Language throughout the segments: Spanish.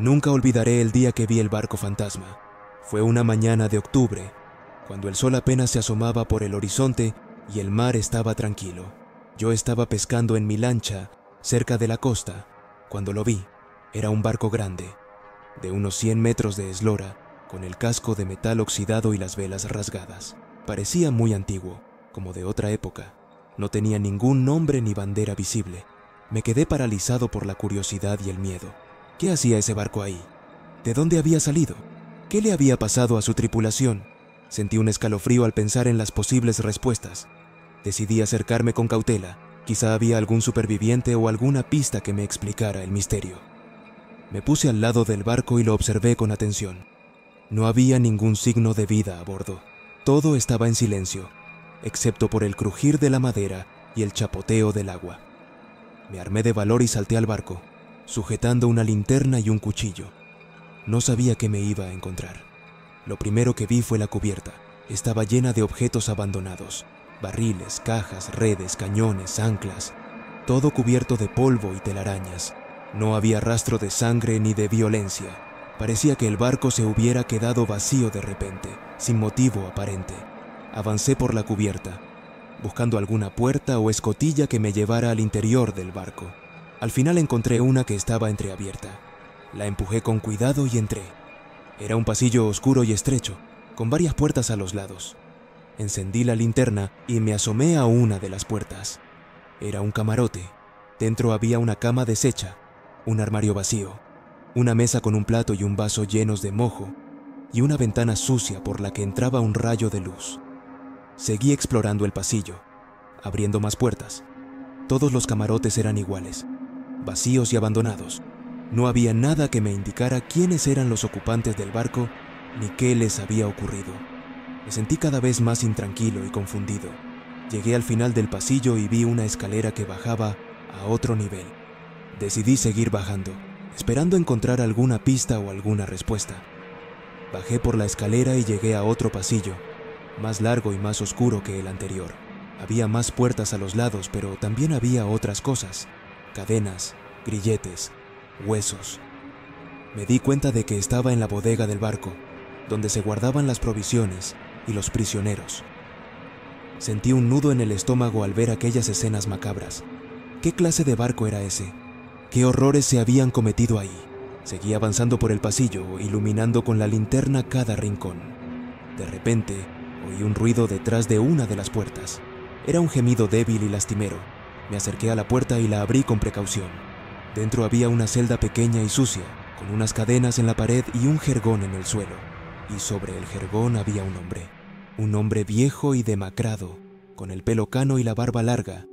Nunca olvidaré el día que vi el barco fantasma. Fue una mañana de octubre, cuando el sol apenas se asomaba por el horizonte y el mar estaba tranquilo. Yo estaba pescando en mi lancha cerca de la costa cuando lo vi. Era un barco grande, de unos 100 metros de eslora, con el casco de metal oxidado y las velas rasgadas. Parecía muy antiguo, como de otra época. No tenía ningún nombre ni bandera visible. Me quedé paralizado por la curiosidad y el miedo. ¿Qué hacía ese barco ahí? ¿De dónde había salido? ¿Qué le había pasado a su tripulación? Sentí un escalofrío al pensar en las posibles respuestas. Decidí acercarme con cautela. Quizá había algún superviviente o alguna pista que me explicara el misterio. Me puse al lado del barco y lo observé con atención. No había ningún signo de vida a bordo. Todo estaba en silencio, excepto por el crujir de la madera y el chapoteo del agua. Me armé de valor y salté al barco, sujetando una linterna y un cuchillo. No sabía qué me iba a encontrar. Lo primero que vi fue la cubierta. Estaba llena de objetos abandonados: barriles, cajas, redes, cañones, anclas, todo cubierto de polvo y telarañas. No había rastro de sangre ni de violencia. Parecía que el barco se hubiera quedado vacío de repente, sin motivo aparente. Avancé por la cubierta, buscando alguna puerta o escotilla que me llevara al interior del barco. Al final encontré una que estaba entreabierta. La empujé con cuidado y entré. Era un pasillo oscuro y estrecho, con varias puertas a los lados. Encendí la linterna y me asomé a una de las puertas. Era un camarote. Dentro había una cama deshecha, un armario vacío, una mesa con un plato y un vaso llenos de mojo, y una ventana sucia por la que entraba un rayo de luz. Seguí explorando el pasillo, abriendo más puertas. Todos los camarotes eran iguales, vacíos y abandonados. No había nada que me indicara quiénes eran los ocupantes del barco ni qué les había ocurrido. Me sentí cada vez más intranquilo y confundido. Llegué al final del pasillo y vi una escalera que bajaba a otro nivel. Decidí seguir bajando, esperando encontrar alguna pista o alguna respuesta. Bajé por la escalera y llegué a otro pasillo, más largo y más oscuro que el anterior. Había más puertas a los lados, pero también había otras cosas: cadenas, grilletes, huesos. Me di cuenta de que estaba en la bodega del barco, donde se guardaban las provisiones y los prisioneros. Sentí un nudo en el estómago al ver aquellas escenas macabras. ¿Qué clase de barco era ese? ¿Qué horrores se habían cometido ahí? Seguí avanzando por el pasillo, iluminando con la linterna cada rincón. De repente, oí un ruido detrás de una de las puertas. Era un gemido débil y lastimero. Me acerqué a la puerta y la abrí con precaución. Dentro había una celda pequeña y sucia, con unas cadenas en la pared y un jergón en el suelo. Y sobre el jergón había un hombre viejo y demacrado, con el pelo cano y la barba larga,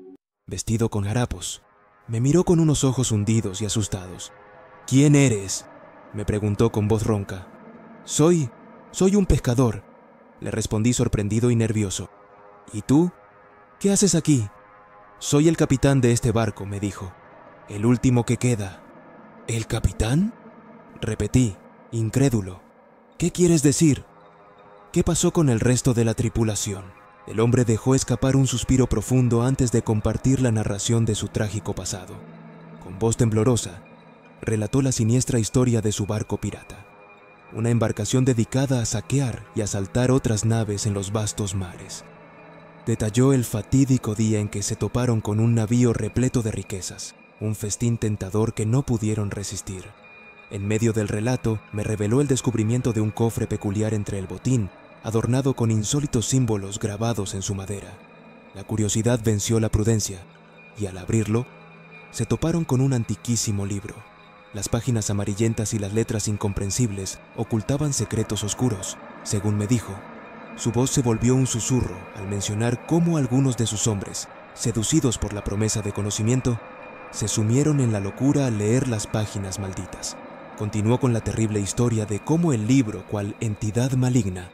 vestido con harapos. Me miró con unos ojos hundidos y asustados. «¿Quién eres?», me preguntó con voz ronca. Soy un pescador», le respondí sorprendido y nervioso. «¿Y tú? ¿Qué haces aquí?». «Soy el capitán de este barco», me dijo. «El último que queda». «¿El capitán?», repetí, incrédulo. «¿Qué quieres decir? ¿Qué pasó con el resto de la tripulación?». El hombre dejó escapar un suspiro profundo antes de compartir la narración de su trágico pasado. Con voz temblorosa, relató la siniestra historia de su barco pirata, una embarcación dedicada a saquear y asaltar otras naves en los vastos mares. Detalló el fatídico día en que se toparon con un navío repleto de riquezas, un festín tentador que no pudieron resistir. En medio del relato, me reveló el descubrimiento de un cofre peculiar entre el botín, adornado con insólitos símbolos grabados en su madera. La curiosidad venció la prudencia, y al abrirlo, se toparon con un antiquísimo libro. Las páginas amarillentas y las letras incomprensibles ocultaban secretos oscuros, según me dijo. Su voz se volvió un susurro al mencionar cómo algunos de sus hombres, seducidos por la promesa de conocimiento, se sumieron en la locura al leer las páginas malditas. Continuó con la terrible historia de cómo el libro, cual entidad maligna,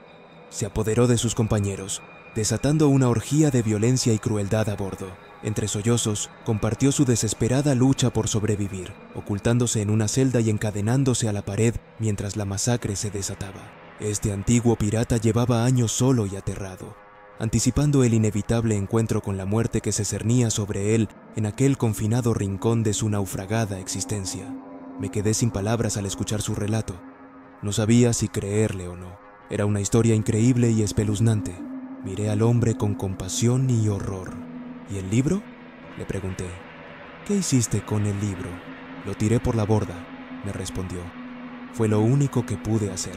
se apoderó de sus compañeros, desatando una orgía de violencia y crueldad a bordo. Entre sollozos, compartió su desesperada lucha por sobrevivir, ocultándose en una celda y encadenándose a la pared mientras la masacre se desataba. Este antiguo pirata llevaba años solo y aterrado, anticipando el inevitable encuentro con la muerte que se cernía sobre él en aquel confinado rincón de su naufragada existencia. Me quedé sin palabras al escuchar su relato. No sabía si creerle o no. Era una historia increíble y espeluznante. Miré al hombre con compasión y horror. ¿Y el libro?, le pregunté. ¿Qué hiciste con el libro? Lo tiré por la borda, me respondió. Fue lo único que pude hacer.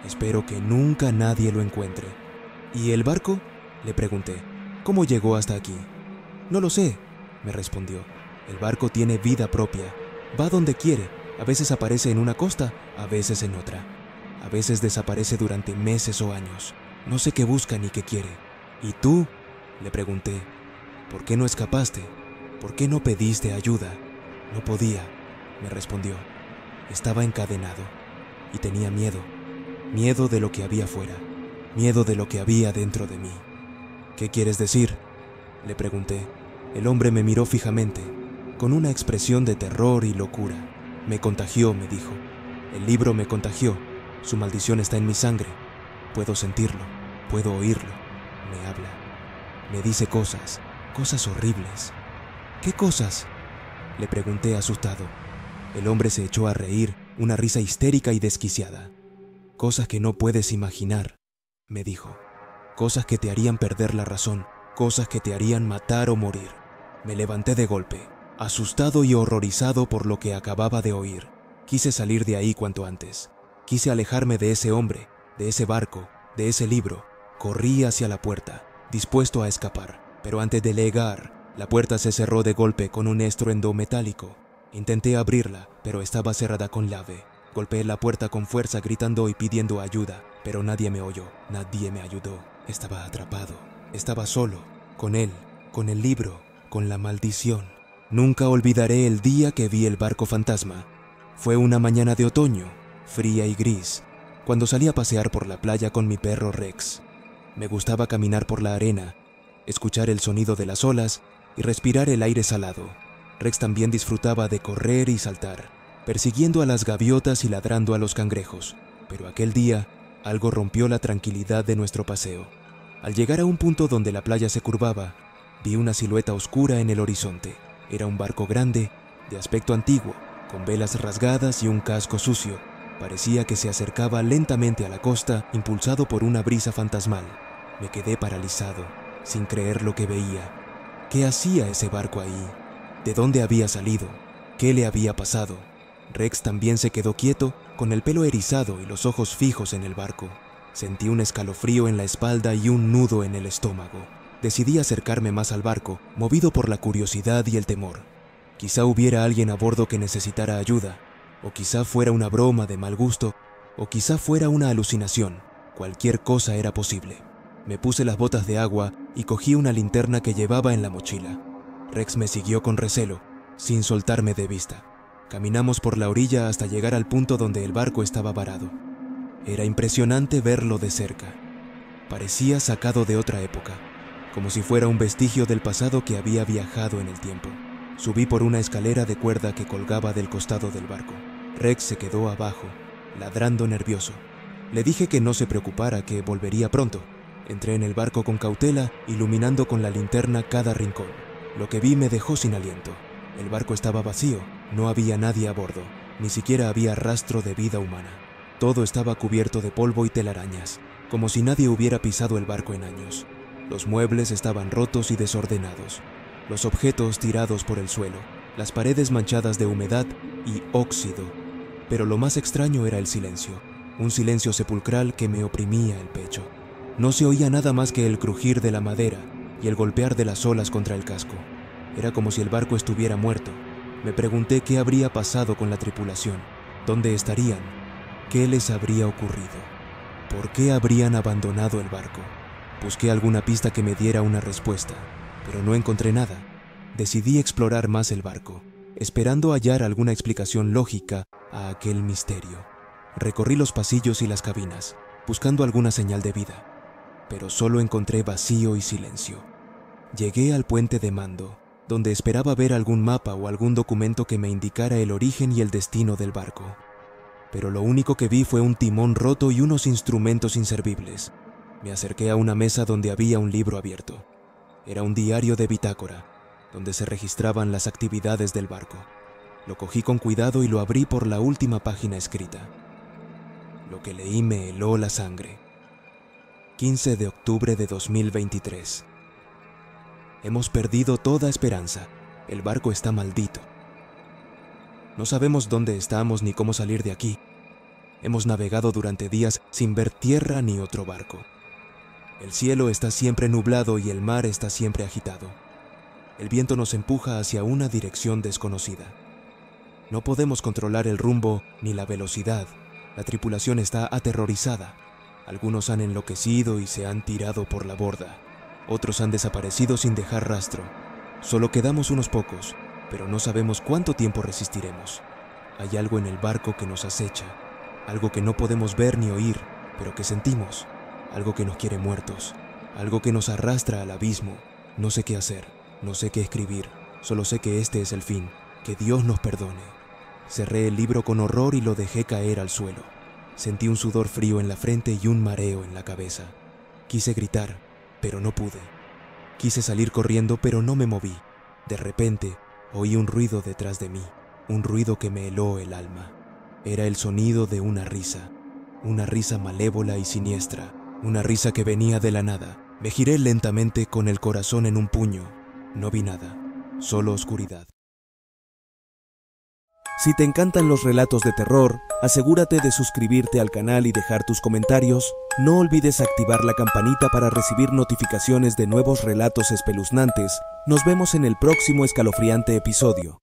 Espero que nunca nadie lo encuentre. ¿Y el barco?, le pregunté. ¿Cómo llegó hasta aquí? No lo sé, me respondió. El barco tiene vida propia. Va donde quiere. A veces aparece en una costa, a veces en otra. A veces desaparece durante meses o años. No sé qué busca ni qué quiere. ¿Y tú?, le pregunté. ¿Por qué no escapaste? ¿Por qué no pediste ayuda? No podía, me respondió. Estaba encadenado y tenía miedo. Miedo de lo que había fuera. Miedo de lo que había dentro de mí. ¿Qué quieres decir?, le pregunté. El hombre me miró fijamente, con una expresión de terror y locura. Me contagió, me dijo. El libro me contagió. Su maldición está en mi sangre. Puedo sentirlo, puedo oírlo. Me habla. Me dice cosas horribles. ¿Qué cosas?, le pregunté asustado. El hombre se echó a reír, una risa histérica y desquiciada. Cosas que no puedes imaginar, me dijo. Cosas que te harían perder la razón, cosas que te harían matar o morir. Me levanté de golpe, asustado y horrorizado por lo que acababa de oír. Quise salir de ahí cuanto antes. Quise alejarme de ese hombre, de ese barco, de ese libro. Corrí hacia la puerta, dispuesto a escapar, pero antes de llegar, la puerta se cerró de golpe con un estruendo metálico. Intenté abrirla, pero estaba cerrada con llave. Golpeé la puerta con fuerza gritando y pidiendo ayuda, pero nadie me oyó, nadie me ayudó. Estaba atrapado, estaba solo, con él, con el libro, con la maldición. Nunca olvidaré el día que vi el barco fantasma. Fue una mañana de otoño, fría y gris, cuando salí a pasear por la playa con mi perro Rex. Me gustaba caminar por la arena, escuchar el sonido de las olas y respirar el aire salado. Rex también disfrutaba de correr y saltar, persiguiendo a las gaviotas y ladrando a los cangrejos. Pero aquel día, algo rompió la tranquilidad de nuestro paseo. Al llegar a un punto donde la playa se curvaba, vi una silueta oscura en el horizonte. Era un barco grande, de aspecto antiguo, con velas rasgadas y un casco sucio. Parecía que se acercaba lentamente a la costa, impulsado por una brisa fantasmal. Me quedé paralizado, sin creer lo que veía. ¿Qué hacía ese barco ahí? ¿De dónde había salido? ¿Qué le había pasado? Rex también se quedó quieto, con el pelo erizado y los ojos fijos en el barco. Sentí un escalofrío en la espalda y un nudo en el estómago. Decidí acercarme más al barco, movido por la curiosidad y el temor. Quizá hubiera alguien a bordo que necesitara ayuda, o quizá fuera una broma de mal gusto, o quizá fuera una alucinación. Cualquier cosa era posible. Me puse las botas de agua y cogí una linterna que llevaba en la mochila. Rex me siguió con recelo, sin soltarme de vista. Caminamos por la orilla hasta llegar al punto donde el barco estaba varado. Era impresionante verlo de cerca. Parecía sacado de otra época, como si fuera un vestigio del pasado que había viajado en el tiempo. Subí por una escalera de cuerda que colgaba del costado del barco. Rex se quedó abajo, ladrando nervioso. Le dije que no se preocupara, que volvería pronto. Entré en el barco con cautela, iluminando con la linterna cada rincón. Lo que vi me dejó sin aliento. El barco estaba vacío, no había nadie a bordo, ni siquiera había rastro de vida humana. Todo estaba cubierto de polvo y telarañas, como si nadie hubiera pisado el barco en años. Los muebles estaban rotos y desordenados, los objetos tirados por el suelo, las paredes manchadas de humedad y óxido. Pero lo más extraño era el silencio, un silencio sepulcral que me oprimía el pecho. No se oía nada más que el crujir de la madera y el golpear de las olas contra el casco. Era como si el barco estuviera muerto. Me pregunté qué habría pasado con la tripulación, dónde estarían, qué les habría ocurrido, por qué habrían abandonado el barco. Busqué alguna pista que me diera una respuesta, pero no encontré nada. Decidí explorar más el barco, esperando hallar alguna explicación lógica a aquel misterio. Recorrí los pasillos y las cabinas, buscando alguna señal de vida, pero solo encontré vacío y silencio. Llegué al puente de mando, donde esperaba ver algún mapa o algún documento que me indicara el origen y el destino del barco. Pero lo único que vi fue un timón roto y unos instrumentos inservibles. Me acerqué a una mesa donde había un libro abierto. Era un diario de bitácora, donde se registraban las actividades del barco. Lo cogí con cuidado y lo abrí por la última página escrita. Lo que leí me heló la sangre. 15 de octubre de 2023. Hemos perdido toda esperanza. El barco está maldito. No sabemos dónde estamos ni cómo salir de aquí. Hemos navegado durante días sin ver tierra ni otro barco. El cielo está siempre nublado y el mar está siempre agitado. El viento nos empuja hacia una dirección desconocida. No podemos controlar el rumbo ni la velocidad. La tripulación está aterrorizada. Algunos han enloquecido y se han tirado por la borda. Otros han desaparecido sin dejar rastro. Solo quedamos unos pocos, pero no sabemos cuánto tiempo resistiremos. Hay algo en el barco que nos acecha, algo que no podemos ver ni oír, pero que sentimos, algo que nos quiere muertos, algo que nos arrastra al abismo. No sé qué hacer, no sé qué escribir, solo sé que este es el fin, que Dios nos perdone. Cerré el libro con horror y lo dejé caer al suelo. Sentí un sudor frío en la frente y un mareo en la cabeza. Quise gritar, pero no pude. Quise salir corriendo, pero no me moví. De repente, oí un ruido detrás de mí, un ruido que me heló el alma. Era el sonido de una risa malévola y siniestra, una risa que venía de la nada. Me giré lentamente con el corazón en un puño. No vi nada, solo oscuridad. Si te encantan los relatos de terror, asegúrate de suscribirte al canal y dejar tus comentarios. No olvides activar la campanita para recibir notificaciones de nuevos relatos espeluznantes. Nos vemos en el próximo escalofriante episodio.